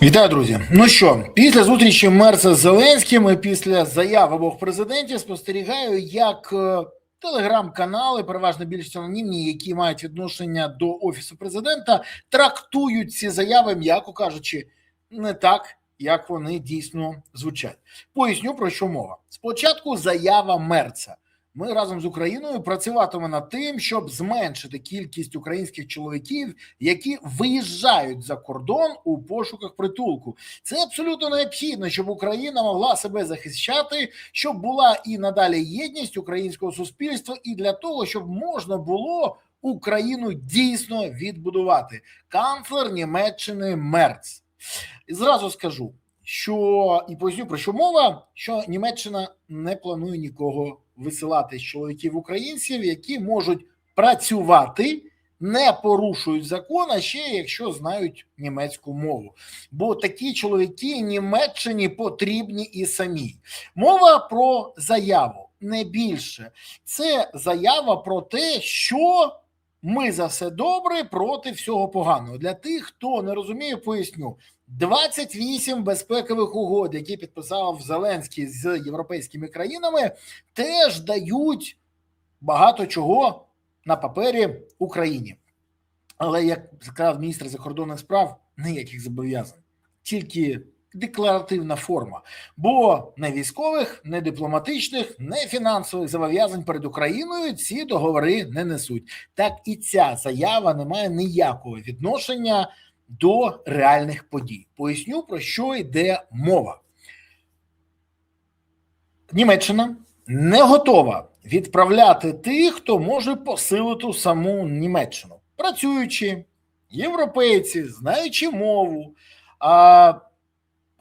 Вітаю, друзі. Ну що, після зустрічі Мерца з Зеленським і після заяв обох президентів спостерігаю, як телеграм-канали, переважно більш анонімні, які мають відношення до Офісу президента, трактують ці заяви, м'яко кажучи, не так, як вони дійсно звучать. Поясню, про що мова. Спочатку заява Мерца. Ми разом з Україною працюватимемо над тим, щоб зменшити кількість українських чоловіків, які виїжджають за кордон у пошуках притулку. Це абсолютно необхідно, щоб Україна могла себе захищати, щоб була і надалі єдність українського суспільства, і для того, щоб можна було Україну дійсно відбудувати. Канцлер Німеччини Мерц. І зразу скажу, що і поясню, про що мова, що Німеччина не планує нікого висилати з чоловіків-українців, які можуть працювати, не порушують закон, а ще якщо знають німецьку мову. Бо такі чоловіки Німеччині потрібні і самі. Мова про заяву, не більше. Це заява про те, що ми за все добре проти всього поганого. Для тих, хто не розуміє, поясню. 28 безпекових угод, які підписав Зеленський з європейськими країнами, теж дають багато чого на папері Україні. Але, як сказав міністр закордонних справ, ніяких зобов'язань, тільки декларативна форма. Бо не військових, не дипломатичних, не фінансових зобов'язань перед Україною ці договори не несуть. Так і ця заява не має ніякого відношення до реальних подій. Поясню, про що йде мова. Німеччина не готова відправляти тих, хто може посилити саму Німеччину. Працюючи, європейці, знаючи мову,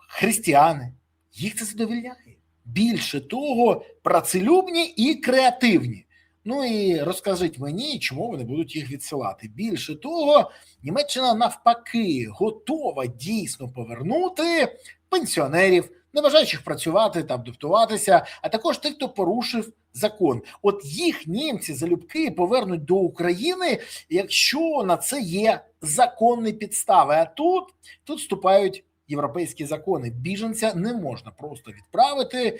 християни, їх це задовольняє. Більше того, працелюбні і креативні. Ну і розкажіть мені, чому вони будуть їх відсилати. Більше того, Німеччина навпаки готова дійсно повернути пенсіонерів, не бажаючих працювати та адаптуватися, а також тих, хто порушив закон. От їх німці залюбки повернуть до України, якщо на це є законні підстави. А тут вступають європейські закони. Біженця не можна просто відправити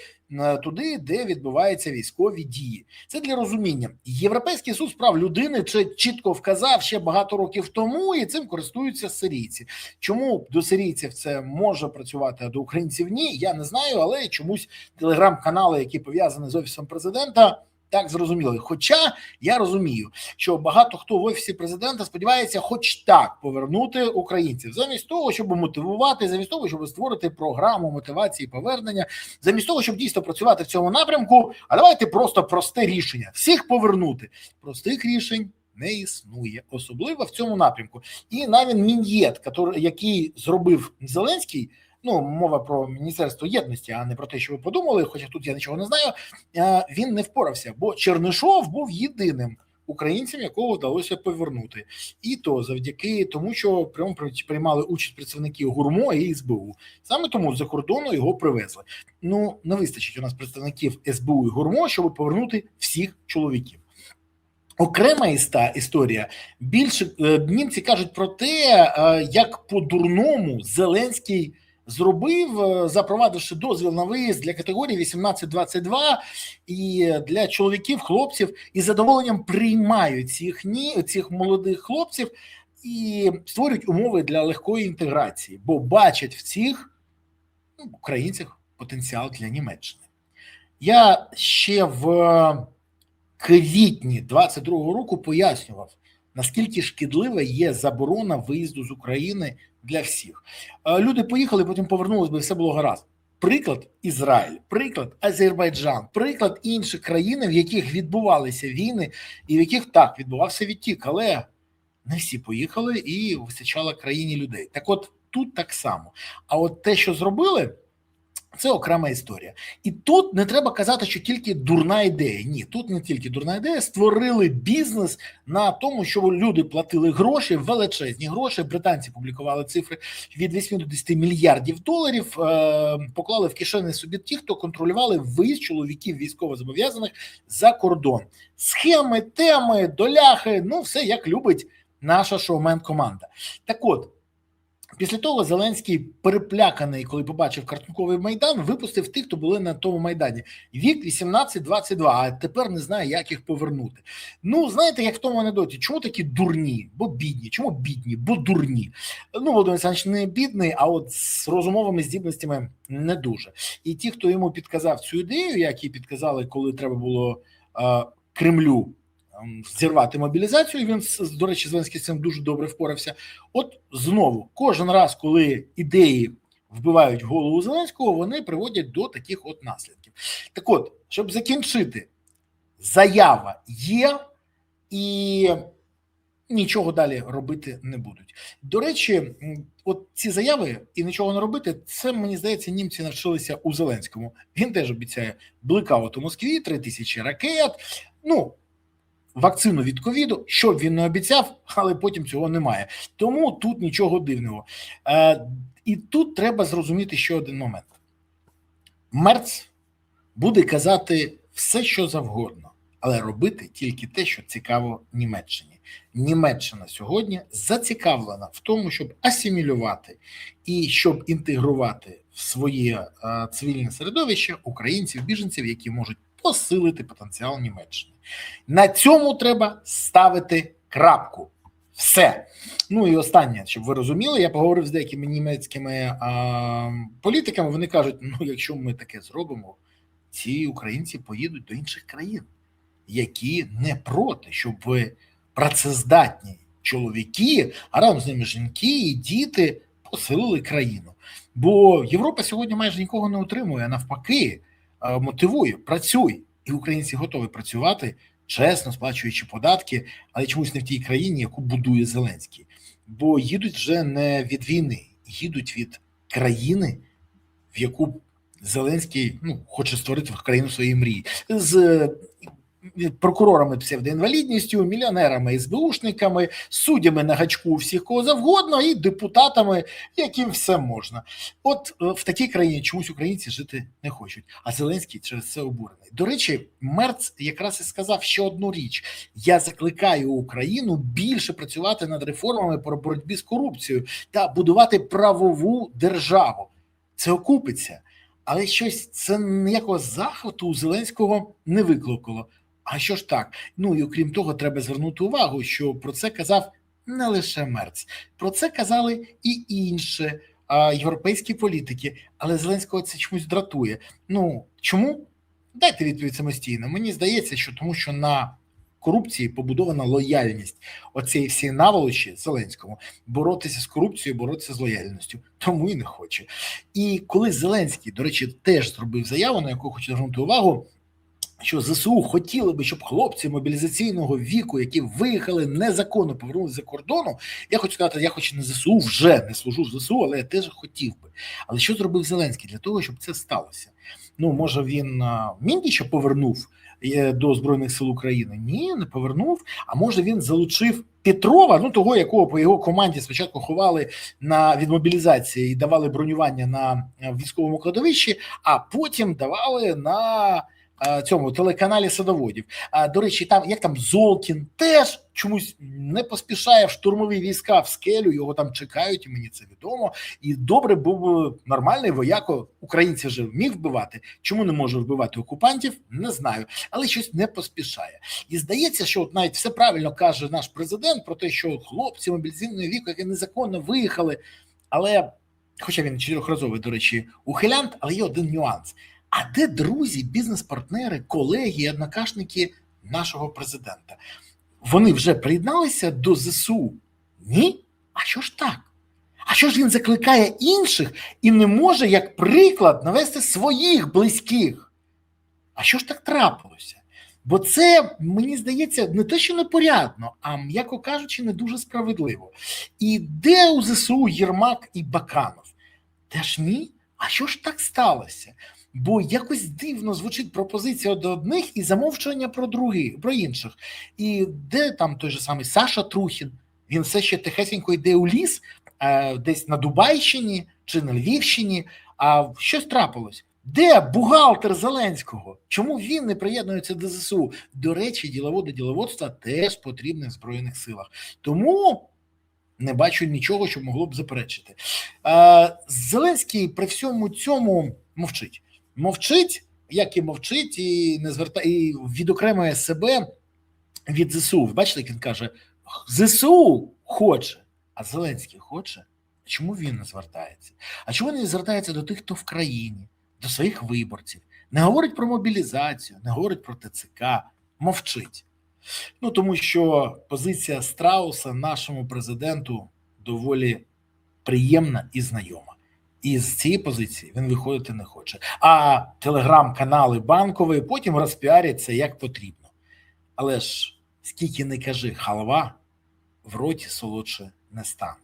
туди, де відбуваються військові дії. Це для розуміння. Європейський суд з прав людини це чітко вказав ще багато років тому, і цим користуються сирійці. Чому до сирійців це може працювати, а до українців ні, я не знаю, але чомусь телеграм-канали, які пов'язані з Офісом президента, так зрозуміли. Хоча я розумію, що багато хто в Офісі президента сподівається хоч так повернути українців. Замість того, щоб мотивувати, замість того, щоб створити програму мотивації повернення, замість того, щоб дійсно працювати в цьому напрямку, а давайте просто просте рішення. Всіх повернути. Простих рішень не існує, особливо в цьому напрямку. І навіть Мін'єд, який зробив Зеленський, ну, мова про Міністерство єдності, а не про те, що ви подумали, хоча тут я нічого не знаю, він не впорався, бо Чернишов був єдиним українцем, якого вдалося повернути. І то завдяки тому, що приймали участь представники ГУРМО і СБУ. Саме тому з-за кордону його привезли. Ну, не вистачить у нас представників СБУ і ГУРМО, щоб повернути всіх чоловіків. Окрема історія. Більше німці кажуть про те, як по-дурному Зеленський запровадивши дозвіл на виїзд для категорії 18-22 і для чоловіків, хлопців, із задоволенням приймають цих молодих хлопців і створюють умови для легкої інтеграції, бо бачать в цих українцях потенціал для Німеччини. Я ще в квітні 22-го року пояснював, наскільки шкідлива є заборона виїзду з України для всіх. Люди поїхали, потім повернулися, бо все було гаразд. Приклад Ізраїль, приклад Азербайджан, приклад інших країн, в яких відбувалися війни і в яких так відбувався відтік, але не всі поїхали і вистачало країні людей. Так от тут так само. А от те, що зробили, це окрема історія. І тут не треба казати, що тільки дурна ідея. Ні, тут не тільки дурна ідея. Створили бізнес на тому, що люди платили гроші, величезні гроші. Британці публікували цифри від 8 до 10 мільярдів доларів. Поклали в кишені собі ті, хто контролювали виїзд чоловіків військовозобов'язаних за кордон. Схеми, теми, доляхи, ну все як любить наша шоумен-команда. Так от, Після того Зеленський, перепляканий, коли побачив картонковий Майдан, випустив тих, хто були на тому Майдані. Вік 18-22, а тепер не знає, як їх повернути. Ну, знаєте, як в тому анекдоті, чому такі дурні? Бо бідні. Чому бідні? Бо дурні. Ну, Володимир Олександрович не бідний, а от з розумовими здібностями не дуже. І ті, хто йому підказав цю ідею, як і підказали, коли треба було Кремлю зірвати мобілізацію, він, до речі, Зеленський з цим дуже добре впорався. От знову, кожен раз, коли ідеї вбивають в голову Зеленського, вони приводять до таких от наслідків. Так от, щоб закінчити, заява є і нічого далі робити не будуть. До речі, от ці заяви і нічого не робити, це, мені здається, німці навчилися у Зеленському. Він теж обіцяє блекаут у Москві, 3000 ракет, ну, вакцину від ковіду, що б він не обіцяв, але потім цього немає. Тому тут нічого дивного. І тут треба зрозуміти ще один момент. Мерц буде казати все, що завгодно, але робити тільки те, що цікаво Німеччині. Німеччина сьогодні зацікавлена в тому, щоб асимілювати і щоб інтегрувати в своє цивільне середовище українців, біженців, які можуть посилити потенціал Німеччини. На цьому треба ставити крапку. Все. Ну і останнє, щоб ви розуміли, я поговорив з деякими німецькими політиками, вони кажуть, ну якщо ми таке зробимо, ці українці поїдуть до інших країн, які не проти, щоб працездатні чоловіки, а разом з ними жінки і діти посилили країну. Бо Європа сьогодні майже нікого не утримує, а навпаки, мотивує, працюй. І українці готові працювати, чесно, сплачуючи податки, але чомусь не в тій країні, яку будує Зеленський. Бо їдуть вже не від війни, їдуть від країни, в яку Зеленський хоче створити країну своєї мрії. З прокурорами псевдоінвалідністю, мільйонерами, СБУшниками, суддями на гачку всіх кого завгодно і депутатами, яким все можна. От в такій країні чомусь українці жити не хочуть, а Зеленський через це обурений. До речі, Мерц якраз і сказав ще одну річ. Я закликаю Україну більше працювати над реформами по боротьбі з корупцією та будувати правову державу. Це окупиться. Але щось це ніякого захвату у Зеленського не викликало. А що ж так? Ну і окрім того, треба звернути увагу, що про це казав не лише Мерц. Про це казали і інші європейські політики. Але Зеленського це чомусь дратує. Ну, чому? Дайте відповідь самостійно. Мені здається, що тому що на корупції побудована лояльність. Оцеї всі наволочі Зеленському. Боротися з корупцією, боротися з лояльністю. Тому і не хоче. І коли Зеленський, до речі, теж зробив заяву, на яку хочу звернути увагу, що ЗСУ хотіли би, щоб хлопці мобілізаційного віку, які виїхали незаконно, повернулися за кордону, я хочу сказати, я хоч не ЗСУ, вже не служу в ЗСУ, але я теж хотів би. Але що зробив Зеленський для того, щоб це сталося? Ну, може він Міндіча повернув до Збройних сил України? Ні, не повернув. А може він залучив Петрова, того, якого по його команді спочатку ховали від мобілізації і давали бронювання на військовому кладовищі, а потім давали на цьому телеканалі садоводів. До речі, там Золкін теж чомусь не поспішає в штурмові війська в скелю, його там чекають, і мені це відомо. І добре був нормальний вояко, українці вже вмів вбивати. Чому не може вбивати окупантів? Не знаю. Але щось не поспішає. І здається, що от навіть все правильно каже наш президент про те, що хлопці мобілізаційного віку, які незаконно виїхали, але, хоча він 4-разовий, до речі, ухилянт, але є один нюанс. А де друзі, бізнес-партнери, колеги і однокашники нашого президента? Вони вже приєдналися до ЗСУ? Ні? А що ж так? А що ж він закликає інших і не може, як приклад, навести своїх близьких? А що ж так трапилося? Бо це, мені здається, не те, що непорядно, а, м'яко кажучи, не дуже справедливо. І де у ЗСУ Єрмак і Баканов? Теж ні? А що ж так сталося? Бо якось дивно звучить пропозиція до одних і замовчування про інших. І де там той же самий Саша Трухін? Він все ще тихесенько йде у ліс, десь на Дубайщині чи на Львівщині. А щось трапилось. Де бухгалтер Зеленського? Чому він не приєднується до ЗСУ? До речі, діловодство теж потрібне в Збройних силах. Тому Не бачу нічого, що могло б заперечити. Зеленський при всьому цьому мовчить. Мовчить, як і мовчить, і не звертає, і відокремує себе від ЗСУ. Бачите, як він каже, ЗСУ хоче, а Зеленський хоче. Чому він не звертається? А чому не звертається до тих, хто в країні, до своїх виборців? Не говорить про мобілізацію, не говорить про ТЦК, мовчить. Ну, тому що позиція Страуса нашому президенту доволі приємна і знайома. І з цієї позиції він виходити не хоче. А телеграм-канали Банкової потім розпіаряться як потрібно. Але ж, скільки не кажи, халва в роті солодше не стане.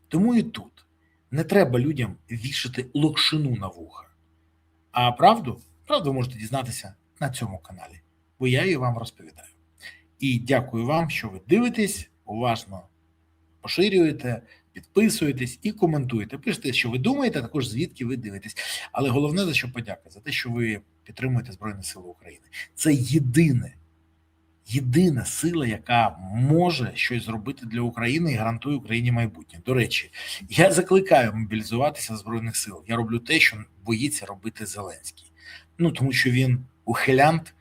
Тому і тут не треба людям вішати локшину на вуха. А правду ви можете дізнатися на цьому каналі, бо я її вам розповідаю. І дякую вам, що ви дивитесь, уважно поширюєте, підписуєтесь і коментуєте. Пишете, що ви думаєте, а також звідки ви дивитесь. Але головне, за що подяка, за те, що ви підтримуєте Збройні Сили України. Це єдина сила, яка може щось зробити для України і гарантує Україні майбутнє. До речі, я закликаю мобілізуватися Збройних Сил. Я роблю те, що боїться робити Зеленський. Ну, тому що він ухилянт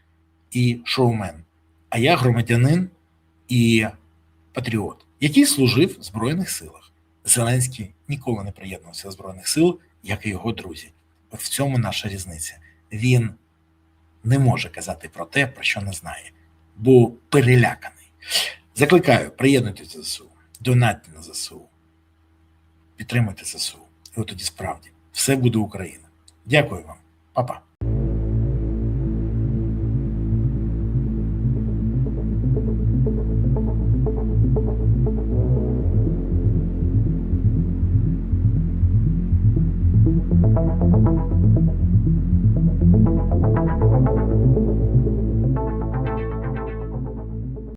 і шоумен. А я громадянин і патріот, який служив в Збройних Силах. Зеленський ніколи не приєднувався до Збройних Сил, як і його друзі. От в цьому наша різниця. Він не може казати про те, про що не знає, бо переляканий. Закликаю, приєднуйтесь до ЗСУ, донатьте на ЗСУ, підтримуйте ЗСУ. І от тоді справді все буде Україна. Дякую вам. Па-па. Thank you.